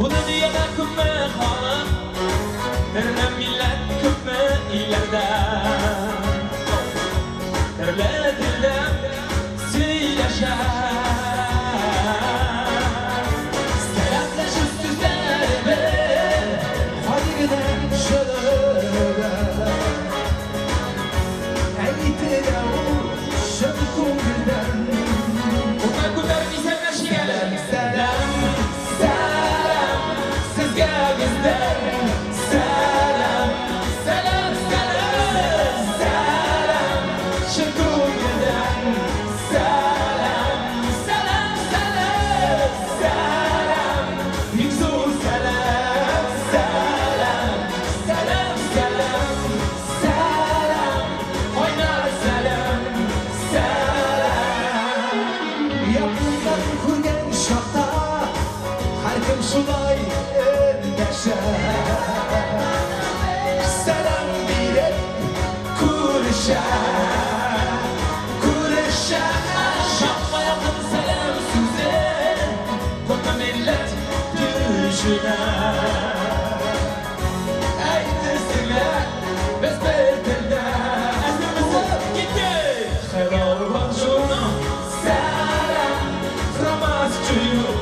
Bu dünyada kümme halk, derler millet kümme ileride. Derler diller söyleşer. Selamlaşıp düzlerbe, Hadi gidelim şöyle. Eğitim şevkum birden. bunlar kudar bize meşgelen. Selam, Selam, sizge bizden. Selam, selam, selam, selam, şükürden. Selam, selam, selam, selam, yüzü selam, selam, selam, selam, selam, oynar selam, selam. yapımdan kurgen şahta. Her kim şulay endeşer. Selam bile Kurşa, kurşa, şapma yakın selam size. Kota millet düşüne. Eylesinler, biz bedelde. Ezberimize gitti. Helal olsun, selam, from us to you.